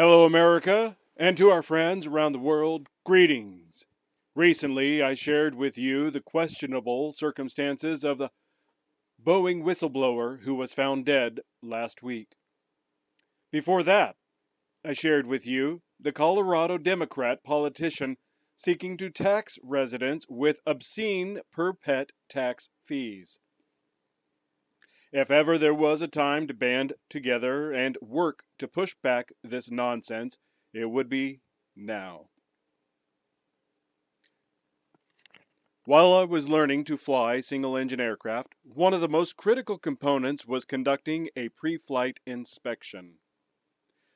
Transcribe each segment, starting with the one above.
Hello, America, and to our friends around the world, greetings. Recently, I shared with you the questionable circumstances of the Boeing whistleblower who was found dead last week. Before that, I shared with you the Colorado Democrat politician seeking to tax residents with obscene per pet tax fees. If ever there was a time to band together and work to push back this nonsense, it would be now. While I was learning to fly single-engine aircraft, one of the most critical components was conducting a pre-flight inspection.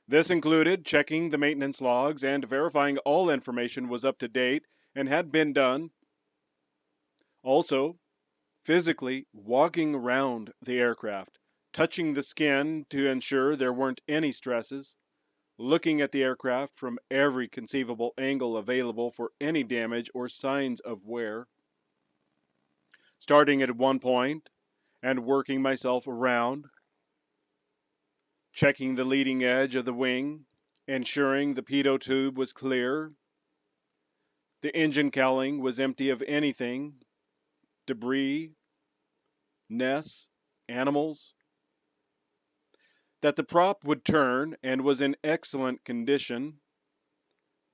This included checking the maintenance logs and verifying all information was up to date and had been done. Also, physically walking around the aircraft, touching the skin to ensure there weren't any stresses, looking at the aircraft from every conceivable angle available for any damage or signs of wear, starting at one point and working myself around, checking the leading edge of the wing, ensuring the pitot tube was clear, the engine cowling was empty of anything, debris, nests, animals, that the prop would turn and was in excellent condition,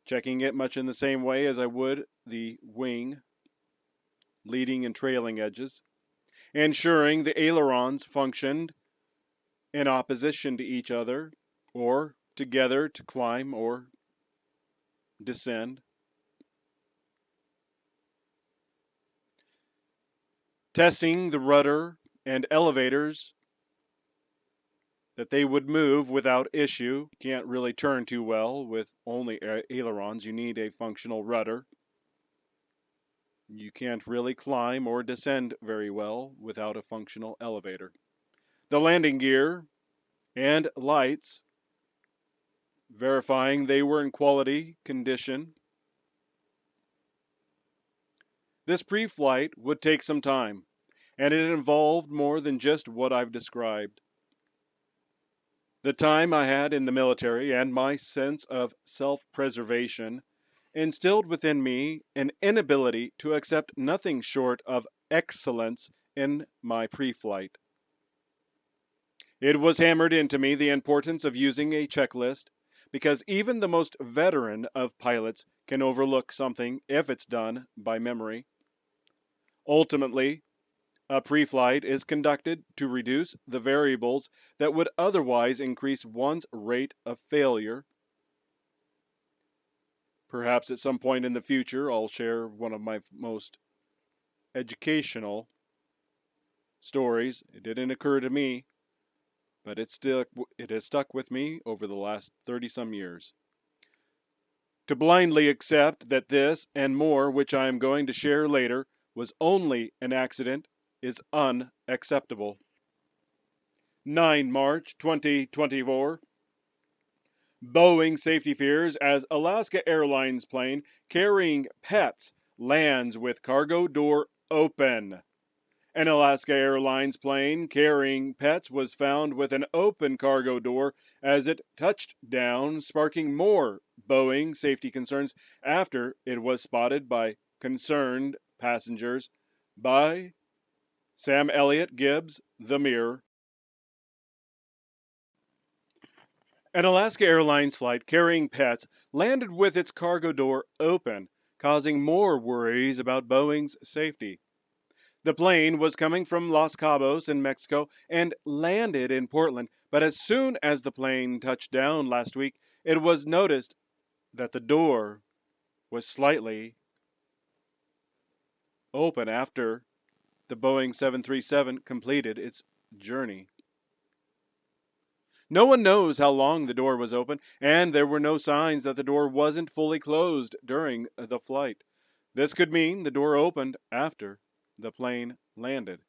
checking it much in the same way as I would the wing, leading and trailing edges, ensuring the ailerons functioned in opposition to each other, or together to climb or descend. Testing the rudder and elevators that they would move without issue. Can't really turn too well with only ailerons. You need a functional rudder. You can't really climb or descend very well without a functional elevator. The landing gear and lights, verifying they were in quality condition. This pre-flight would take some time, and it involved more than just what I've described. The time I had in the military and my sense of self-preservation instilled within me an inability to accept nothing short of excellence in my pre-flight. It was hammered into me the importance of using a checklist, because even the most veteran of pilots can overlook something if it's done by memory. Ultimately, a pre-flight is conducted to reduce the variables that would otherwise increase one's rate of failure. Perhaps at some point in the future, I'll share one of my most educational stories. It didn't occur to me, but it has stuck with me over the last 30-some years. To blindly accept that this and more, which I am going to share later, was only an accident is unacceptable. 9 March 2024. Boeing safety fears as Alaska Airlines plane carrying pets lands with cargo door open. An Alaska Airlines plane carrying pets was found with an open cargo door as it touched down, sparking more Boeing safety concerns after it was spotted by concerned passengers. By Sam Elliott Gibbs, The Mirror. An Alaska Airlines flight carrying pets landed with its cargo door open, causing more worries about Boeing's safety. The plane was coming from Los Cabos in Mexico and landed in Portland, but as soon as the plane touched down last week, it was noticed that the door was slightly open after the Boeing 737 completed its journey. No one knows how long the door was open, and there were no signs that the door wasn't fully closed during the flight. This could mean the door opened after the plane landed,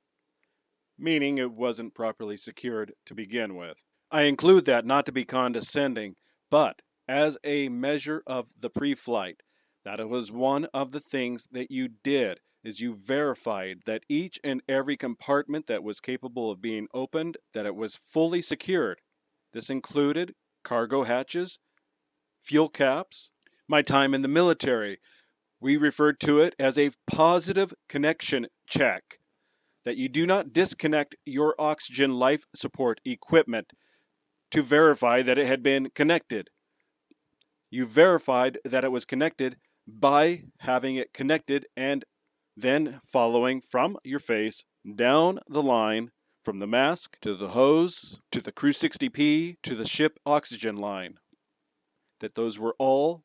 meaning it wasn't properly secured to begin with. I include that not to be condescending, but as a measure of the pre-flight. That was one of the things that you did, is you verified that each and every compartment that was capable of being opened, that it was fully secured. This included cargo hatches, fuel caps. My time in the military, we referred to it as a positive connection check, that you do not disconnect your oxygen life support equipment to verify that it had been connected. You verified that it was connected by having it connected and then following from your face down the line from the mask to the hose to the Crew 60P to the ship oxygen line, that those were all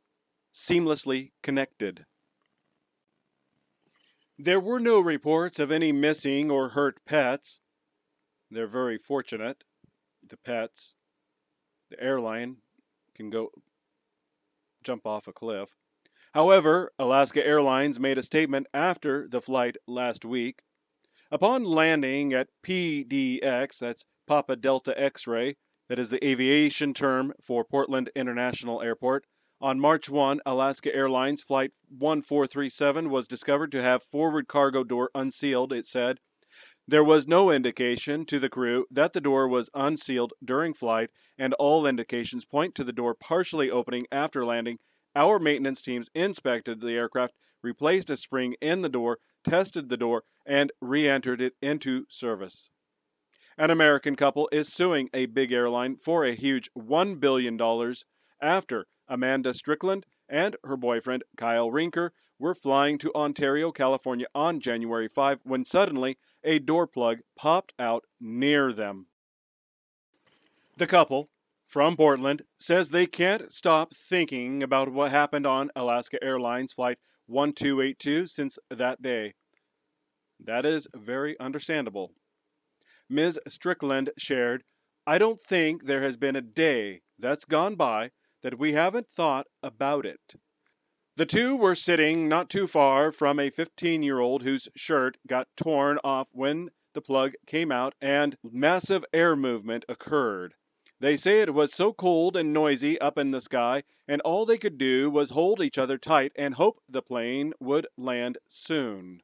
seamlessly connected. There were no reports of any missing or hurt pets. They're very fortunate. The pets, the airline can go jump off a cliff. However, Alaska Airlines made a statement after the flight last week. Upon landing at PDX, that's Papa Delta X-ray, that is the aviation term for Portland International Airport, on March 1, Alaska Airlines Flight 1437 was discovered to have forward cargo door unsealed, it said. There was no indication to the crew that the door was unsealed during flight, and all indications point to the door partially opening after landing. Our maintenance teams inspected the aircraft, replaced a spring in the door, tested the door, and re-entered it into service. An American couple is suing a big airline for a huge $1 billion after Amanda Strickland and her boyfriend Kyle Rinker were flying to Ontario, California on January 5 when suddenly a door plug popped out near them. The couple, from Portland, says they can't stop thinking about what happened on Alaska Airlines Flight 1282 since that day. That is very understandable. Ms. Strickland shared, "I don't think there has been a day that's gone by that we haven't thought about it." The two were sitting not too far from a 15-year-old whose shirt got torn off when the plug came out and massive air movement occurred. They say it was so cold and noisy up in the sky, and all they could do was hold each other tight and hope the plane would land soon.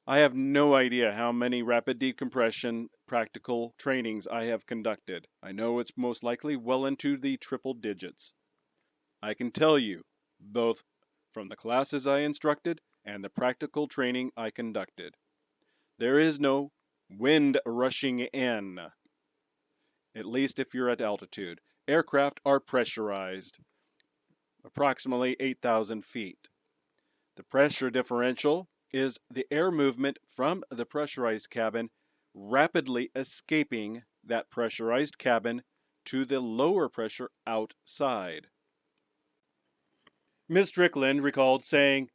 I have no idea how many rapid decompression practical trainings I have conducted. I know it's most likely well into the triple digits. I can tell you, both from the classes I instructed and the practical training I conducted, there is no wind rushing in, at least if you're at altitude. Aircraft are pressurized, approximately 8,000 feet. The pressure differential is the air movement from the pressurized cabin rapidly escaping that pressurized cabin to the lower pressure outside. Ms. Strickland recalled saying,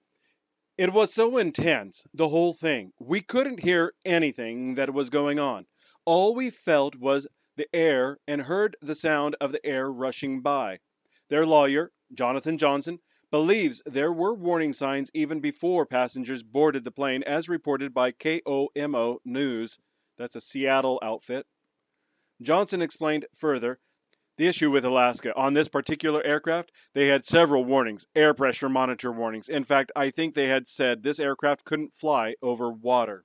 "It was so intense, the whole thing. We couldn't hear anything that was going on. All we felt was the air and heard the sound of the air rushing by." Their lawyer, Jonathan Johnson, believes there were warning signs even before passengers boarded the plane, as reported by KOMO News. That's a Seattle outfit. Johnson explained further, the issue with Alaska, on this particular aircraft, they had several warnings, air pressure monitor warnings. In fact, I think they had said this aircraft couldn't fly over water.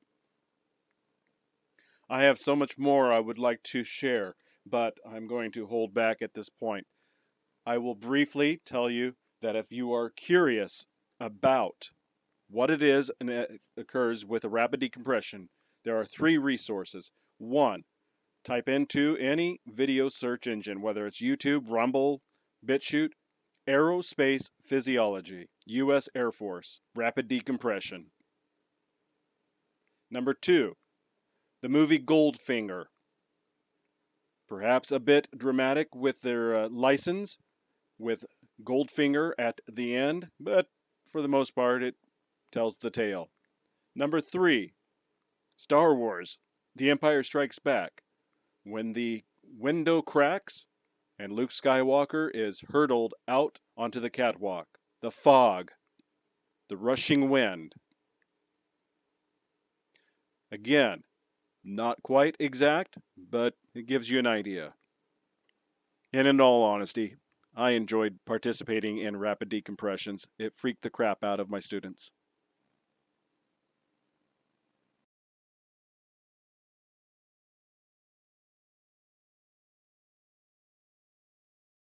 I have so much more I would like to share, but I'm going to hold back at this point. I will briefly tell you that if you are curious about what it is and it occurs with a rapid decompression, there are 3 resources. 1, type into any video search engine, whether it's YouTube, Rumble, BitChute, Aerospace Physiology, U.S. Air Force, rapid decompression. Number 2, the movie Goldfinger. Perhaps a bit dramatic with their license, with Goldfinger at the end, but for the most part it tells the tale. Number 3, Star Wars, The Empire Strikes Back, when the window cracks and Luke Skywalker is hurtled out onto the catwalk. The fog, the rushing wind. Again, not quite exact, but it gives you an idea. And in all honesty, I enjoyed participating in rapid decompressions. It freaked the crap out of my students.